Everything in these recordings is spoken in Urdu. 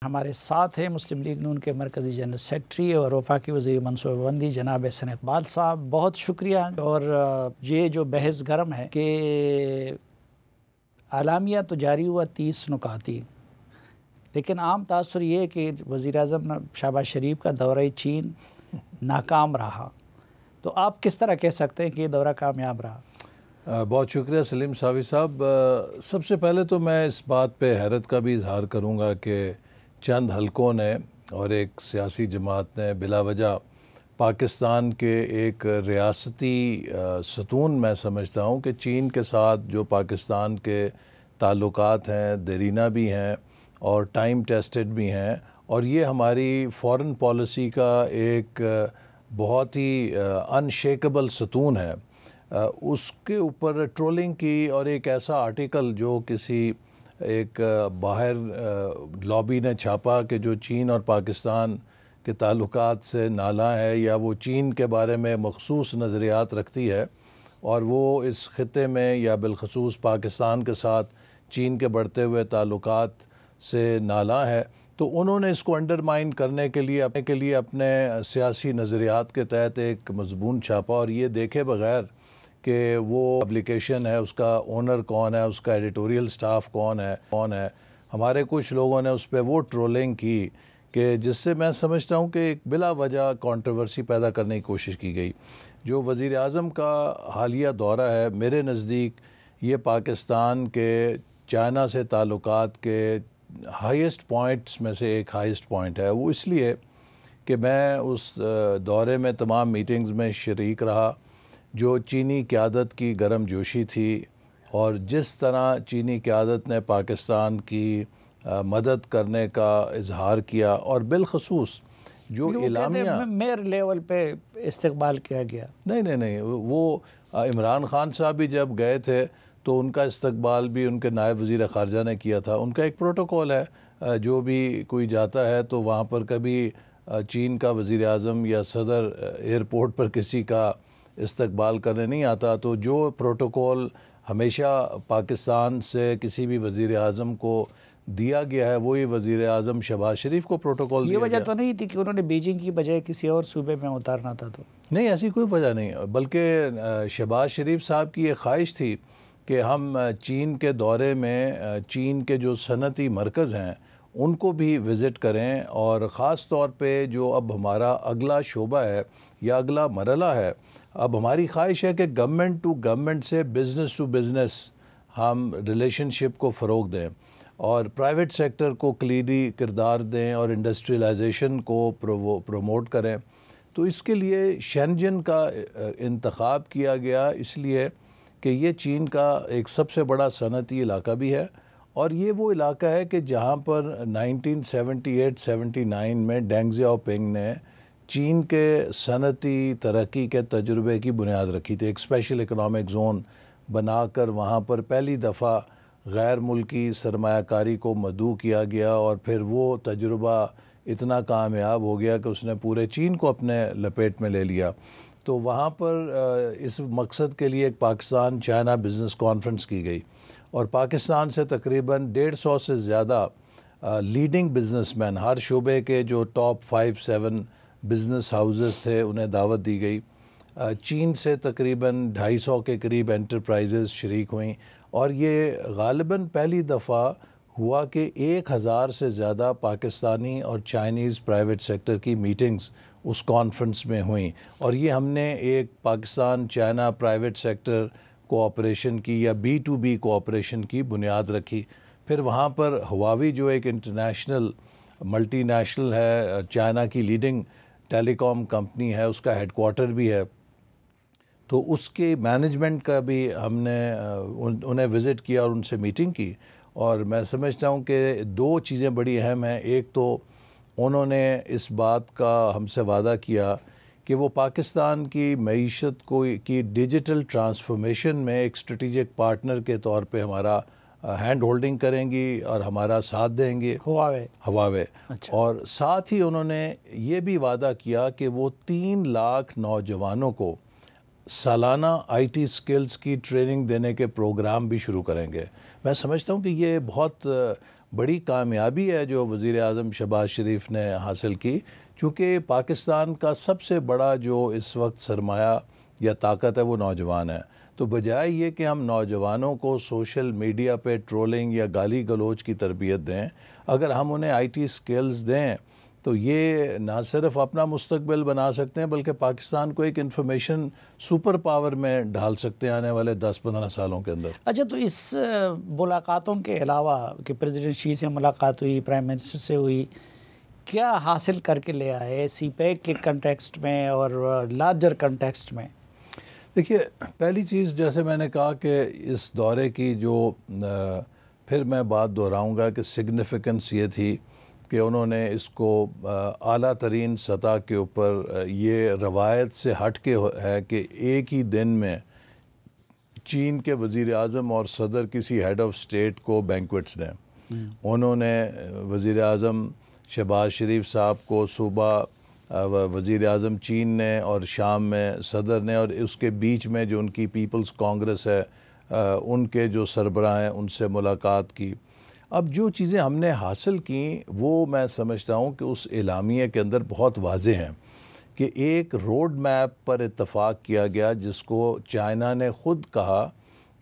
ہمارے ساتھ ہیں مسلم لیگ نون کے مرکزی جنرل سیکرٹری اور وفاقی وزیر منصوبہ بندی جناب احسن اقبال صاحب، بہت شکریہ۔ اور یہ جو بحث گرم ہے کہ اعلامیہ تو جاری ہوا 30 نکاتی، لیکن عام تاثر یہ ہے کہ وزیر اعظم شہباز شریف کا دورہ چین ناکام رہا، تو آپ کس طرح کہہ سکتے ہیں کہ یہ دورہ کامیاب رہا؟ بہت شکریہ سلیم صافی صاحب۔ سب سے پہلے تو میں اس بات پہ حیرت کا بھی اظہار کروں گا کہ چند حلقوں نے اور ایک سیاسی جماعت نے بلا وجہ پاکستان کے ایک ریاستی ستون میں سمجھتا ہوں کہ چین کے ساتھ جو پاکستان کے تعلقات ہیں دیرینہ بھی ہیں اور ٹائم ٹیسٹڈ بھی ہیں، اور یہ ہماری فارن پالیسی کا ایک بہت ہی انشیکبل ستون ہے، اس کے اوپر ٹرولنگ کی اور ایک ایسا آرٹیکل جو کسی ایک باہر لابی نے چھاپا کہ جو چین اور پاکستان کے تعلقات سے نالاں ہے یا وہ چین کے بارے میں مخصوص نظریات رکھتی ہے اور وہ اس خطے میں یا بالخصوص پاکستان کے ساتھ چین کے بڑھتے ہوئے تعلقات سے نالاں ہے، تو انہوں نے اس کو انڈرمائن کرنے کے لیے اپنے سیاسی نظریات کے تحت ایک مضمون چھاپا، اور یہ دیکھے بغیر کہ وہ اپلیکیشن ہے اس کا اونر کون ہے، اس کا ایڈیٹوریل سٹاف کون ہے، ہمارے کچھ لوگوں نے اس پہ وہ ٹرولنگ کی کہ جس سے میں سمجھتا ہوں کہ ایک بلا وجہ کنٹروورسی پیدا کرنے کی کوشش کی گئی۔ جو وزیر اعظم کا حالیہ دورہ ہے، میرے نزدیک یہ پاکستان کے چائنا سے تعلقات کے ہائیسٹ پوائنٹس میں سے ایک ہائیسٹ پوائنٹ ہے۔ وہ اس لیے کہ میں اس دورے میں تمام میٹنگز میں شریک رہا، جو چینی قیادت کی گرم جوشی تھی اور جس طرح چینی قیادت نے پاکستان کی مدد کرنے کا اظہار کیا، اور بالخصوص جو اعلامیہ میئر لیول پہ استقبال کیا گیا۔ نہیں، وہ عمران خان صاحب بھی جب گئے تھے تو ان کا استقبال بھی ان کے نائب وزیر خارجہ نے کیا تھا۔ ان کا ایک پروٹوکول ہے، جو بھی کوئی جاتا ہے تو وہاں پر کبھی چین کا وزیر اعظم یا صدر ایئرپورٹ پر کسی کا استقبال کرنے نہیں آتا، تو جو پروٹوکول ہمیشہ پاکستان سے کسی بھی وزیر اعظم کو دیا گیا ہے وہی وزیر اعظم شہباز شریف کو پروٹوکول دیا یہ گیا۔ وجہ تو نہیں تھی کہ انہوں نے بیجنگ کی بجائے کسی اور صوبے میں اتارنا تھا؟ تو نہیں، ایسی کوئی وجہ نہیں، بلکہ شہباز شریف صاحب کی یہ خواہش تھی کہ ہم چین کے دورے میں چین کے جو صنعتی مرکز ہیں ان کو بھی وزٹ کریں، اور خاص طور پہ جو اب ہمارا اگلا شعبہ ہے یا اگلا مرحلہ ہے، اب ہماری خواہش ہے کہ گورنمنٹ ٹو گورنمنٹ سے بزنس ٹو بزنس ہم ریلیشن شپ کو فروغ دیں اور پرائیویٹ سیکٹر کو کلیدی کردار دیں اور انڈسٹریلائزیشن کو پروموٹ کریں۔ تو اس کے لیے شینجن کا انتخاب کیا گیا، اس لیے کہ یہ چین کا ایک سب سے بڑا صنعتی علاقہ بھی ہے، اور یہ وہ علاقہ ہے کہ جہاں پر 1978-79 میں ڈینگ زیاؤ پنگ نے چین کے صنعتی ترقی کے تجربے کی بنیاد رکھی تھی۔ ایک اسپیشل اکنامک زون بنا کر وہاں پر پہلی دفعہ غیر ملکی سرمایہ کاری کو مدعو کیا گیا، اور پھر وہ تجربہ اتنا کامیاب ہو گیا کہ اس نے پورے چین کو اپنے لپیٹ میں لے لیا۔ تو وہاں پر اس مقصد کے لیے ایک پاکستان چائنا بزنس کانفرنس کی گئی، اور پاکستان سے تقریباً 150 سے زیادہ لیڈنگ بزنس مین، ہر شعبے کے جو ٹاپ 5-7 بزنس ہاؤسز تھے، انہیں دعوت دی گئی۔ چین سے تقریباً 250 کے قریب انٹرپرائزز شریک ہوئیں، اور یہ غالباً پہلی دفعہ ہوا کہ 1000 سے زیادہ پاکستانی اور چائنیز پرائیویٹ سیکٹر کی میٹنگز اس کانفرنس میں ہوئیں، اور یہ ہم نے ایک Pakistan China private sector cooperation کی یا B2B کوآپریشن کی بنیاد رکھی۔ پھر وہاں پر ہواوی جو ایک انٹرنیشنل ملٹی نیشنل ہے، چائنا کی لیڈنگ ٹیلی کام کمپنی ہے، اس کا ہیڈ کوارٹر بھی ہے، تو اس کے مینجمنٹ کا بھی ہم نے انہیں وزٹ کیا اور ان سے میٹنگ کی۔ اور میں سمجھتا ہوں کہ 2 چیزیں بڑی اہم ہیں۔ ایک تو انہوں نے اس بات کا ہم سے وعدہ کیا کہ وہ پاکستان کی معیشت کی ڈیجیٹل ٹرانسفارمیشن میں ایک اسٹریٹجک پارٹنر کے طور پہ ہمارا ہینڈ ہولڈنگ کریں گی اور ہمارا ساتھ دیں گے، ہواوے۔ اور ساتھ ہی انہوں نے یہ بھی وعدہ کیا کہ وہ 3 لاکھ نوجوانوں کو سالانہ IT سکلز کی ٹریننگ دینے کے پروگرام بھی شروع کریں گے۔ میں سمجھتا ہوں کہ یہ بہت بڑی کامیابی ہے جو وزیر اعظم شہباز شریف نے حاصل کی، چونکہ پاکستان کا سب سے بڑا جو اس وقت سرمایہ یا طاقت ہے وہ نوجوان ہے۔ تو بجائے یہ کہ ہم نوجوانوں کو سوشل میڈیا پہ ٹرولنگ یا گالی گلوچ کی تربیت دیں، اگر ہم انہیں آئی ٹی سکلز دیں تو یہ نہ صرف اپنا مستقبل بنا سکتے ہیں بلکہ پاکستان کو ایک انفارمیشن سپر پاور میں ڈھال سکتے ہیں آنے والے 10-15 سالوں کے اندر۔ اچھا، تو اس ملاقاتوں کے علاوہ کہ پریزیڈنٹ شی سے ملاقات ہوئی، پرائم منسٹر سے ہوئی، کیا حاصل کر کے لے آئے سی پیک کے کنٹیکسٹ میں اور لارجر کنٹیکسٹ میں؟ دیکھیے، پہلی چیز جیسے میں نے کہا کہ اس دورے کی جو پھر میں بات دہراؤں گا کہ سگنیفیکنس یہ تھی کہ انہوں نے اس کو اعلیٰ ترین سطح کے اوپر یہ روایت سے ہٹ کے ہے کہ ایک ہی دن میں چین کے وزیر اعظم اور صدر کسی ہیڈ آف اسٹیٹ کو بینکویٹس دیں۔ انہوں نے وزیر اعظم شہباز شریف صاحب کو صبح وزیر اعظم چین نے اور شام میں صدر نے، اور اس کے بیچ میں جو ان کی پیپلز کانگریس ہے ان کے جو سربراہ ہیں ان سے ملاقات کی۔ اب جو چیزیں ہم نے حاصل کیں وہ میں سمجھتا ہوں کہ اس اعلامیے کے اندر بہت واضح ہیں کہ ایک روڈ میپ پر اتفاق کیا گیا جس کو چائنا نے خود کہا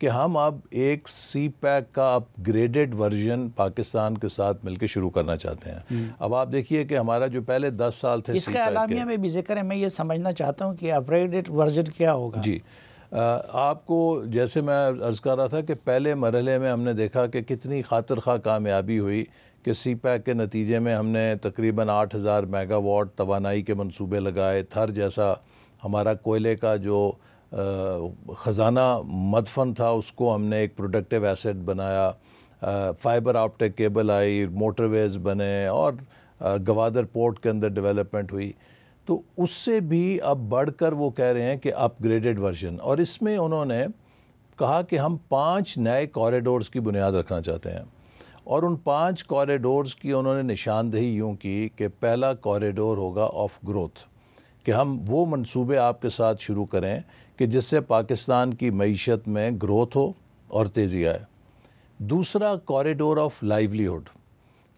کہ ہم اب ایک سی پیک کا اپ گریڈڈ ورژن پاکستان کے ساتھ مل کے شروع کرنا چاہتے ہیں۔ اب آپ دیکھیے کہ ہمارا جو پہلے 10 سال تھے اس کا اعلامیہ میں بھی ذکر ہے، میں یہ سمجھنا چاہتا ہوں کہ اپ گریڈڈ ورژن کیا ہوگا۔ جی، آپ کو جیسے میں عرض کر رہا تھا کہ پہلے مرحلے میں ہم نے دیکھا کہ کتنی خاطر خواہ کامیابی ہوئی کہ سی پیک کے نتیجے میں ہم نے تقریباً 8000 میگا واٹ توانائی کے منصوبے لگائے۔ تھر جیسا ہمارا کوئلے کا جو خزانہ مدفن تھا اس کو ہم نے ایک پروڈکٹیو ایسٹ بنایا، فائبر آپٹک کیبل آئی، موٹر ویز بنے، اور گوادر پورٹ کے اندر ڈیولپمنٹ ہوئی۔ تو اس سے بھی اب بڑھ کر وہ کہہ رہے ہیں کہ اپ گریڈڈ ورژن، اور اس میں انہوں نے کہا کہ ہم 5 نئے کوریڈورز کی بنیاد رکھنا چاہتے ہیں، اور ان 5 کوریڈورز کی انہوں نے نشاندہی یوں کی کہ پہلا کوریڈور ہوگا آف گروتھ، کہ ہم وہ منصوبے آپ کے ساتھ شروع کریں کہ جس سے پاکستان کی معیشت میں گروتھ ہو اور تیزی آئے۔ دوسرا کوریڈور آف لائیولیہڈ،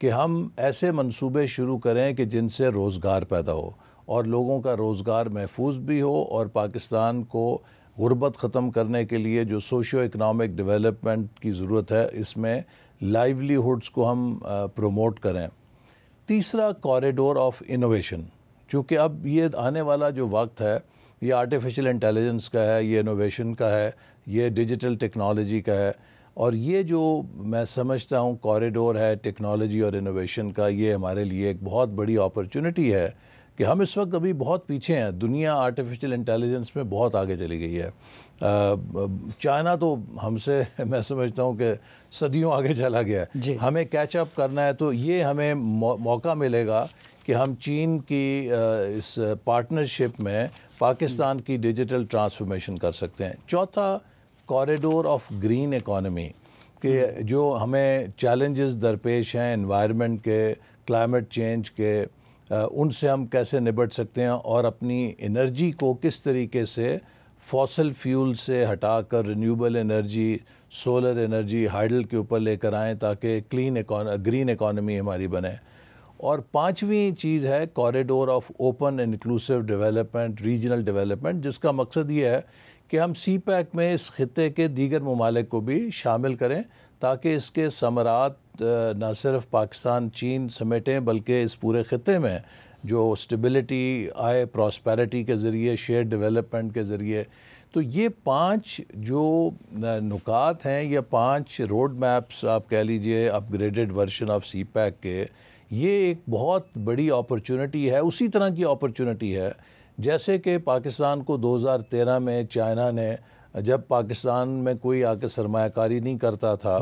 کہ ہم ایسے منصوبے شروع کریں کہ جن سے روزگار پیدا ہو اور لوگوں کا روزگار محفوظ بھی ہو، اور پاکستان کو غربت ختم کرنے کے لیے جو سوشو اکنامک ڈیولپمنٹ کی ضرورت ہے اس میں لائیولیہڈز کو ہم پروموٹ کریں۔ تیسرا کوریڈور آف انوویشن، چونکہ اب یہ آنے والا جو وقت ہے یہ آرٹیفیشل انٹیلیجنس کا ہے، یہ انوویشن کا ہے، یہ ڈیجیٹل ٹیکنالوجی کا ہے، اور یہ جو میں سمجھتا ہوں کوریڈور ہے ٹیکنالوجی اور انوویشن کا، یہ ہمارے لیے ایک بہت بڑی اپرچونٹی ہے کہ ہم اس وقت ابھی بہت پیچھے ہیں۔ دنیا آرٹیفیشل انٹیلیجنس میں بہت آگے چلی گئی ہے۔ چائنا تو ہم سے میں سمجھتا ہوں کہ صدیوں آگے چلا گیا ہے۔ ہمیں کیچ اپ کرنا ہے، تو یہ ہمیں موقع ملے گا کہ ہم چین کی اس پارٹنرشپ میں پاکستان کی ڈیجیٹل ٹرانسفارمیشن کر سکتے ہیں۔ چوتھا کوریڈور آف گرین اکانومی، کہ جو ہمیں چیلنجز درپیش ہیں انوائرمنٹ کے، کلائمیٹ چینج کے، ان سے ہم کیسے نبٹ سکتے ہیں، اور اپنی انرجی کو کس طریقے سے فوسل فیول سے ہٹا کر renewable energy, solar energy, hydel کے اوپر لے کر آئیں تاکہ گرین اکانومی ہماری بنے۔ اور پانچویں چیز ہے corridor of open inclusive development, regional development, جس کا مقصد یہ ہے کہ ہم سی پیک میں اس خطے کے دیگر ممالک کو بھی شامل کریں تاکہ اس کے ثمرات نہ صرف پاکستان چین سمیٹیں بلکہ اس پورے خطے میں جو اسٹیبلٹی آئے پراسپیرٹی کے ذریعے، شیئر ڈیولپمنٹ کے ذریعے۔ تو یہ 5 جو نکات ہیں، یہ 5 روڈ میپس آپ کہہ لیجئے upgraded version of CPEC کے، یہ ایک بہت بڑی اپرچونٹی ہے۔ اسی طرح کی اپرچونٹی ہے جیسے کہ پاکستان کو 2013 میں چائنا نے، جب پاکستان میں کوئی آ کے سرمایہ کاری نہیں کرتا تھا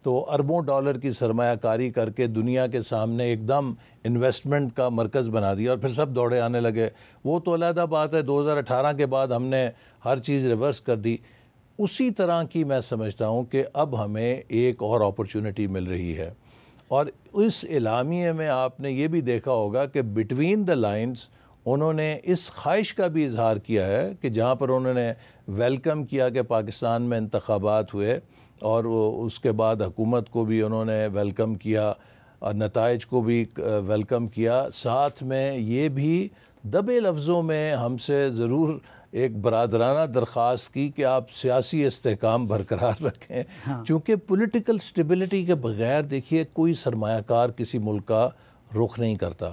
تو اربوں ڈالر کی سرمایہ کاری کر کے دنیا کے سامنے ایک دم انویسٹمنٹ کا مرکز بنا دیا، اور پھر سب دوڑے آنے لگے۔ وہ تو علیحدہ بات ہے، 2018 کے بعد ہم نے ہر چیز ریورس کر دی۔ اسی طرح کی میں سمجھتا ہوں کہ اب ہمیں ایک اور اپرچونٹی مل رہی ہے، اور اس اعلامیے میں آپ نے یہ بھی دیکھا ہوگا کہ بٹوین دا لائنز انہوں نے اس خواہش کا بھی اظہار کیا ہے کہ جہاں پر انہوں نے ویلکم کیا کہ پاکستان میں انتخابات ہوئے، اور اس کے بعد حکومت کو بھی انہوں نے ویلکم کیا اور نتائج کو بھی ویلکم کیا. ساتھ میں یہ بھی دبے لفظوں میں ہم سے ضرور ایک برادرانہ درخواست کی کہ آپ سیاسی استحکام برقرار رکھیں, چونکہ پولیٹیکل سٹیبلٹی کے بغیر دیکھیے کوئی سرمایہ کار کسی ملک کا رخ نہیں کرتا.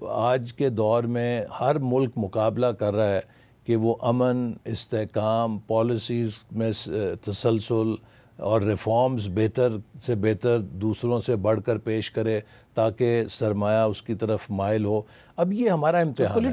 آج کے دور میں ہر ملک مقابلہ کر رہا ہے کہ وہ امن, استحکام, پالیسیز میں تسلسل اور ریفارمز بہتر سے بہتر دوسروں سے بڑھ کر پیش کرے تاکہ سرمایہ اس کی طرف مائل ہو. اب یہ ہمارا امتحان ہے.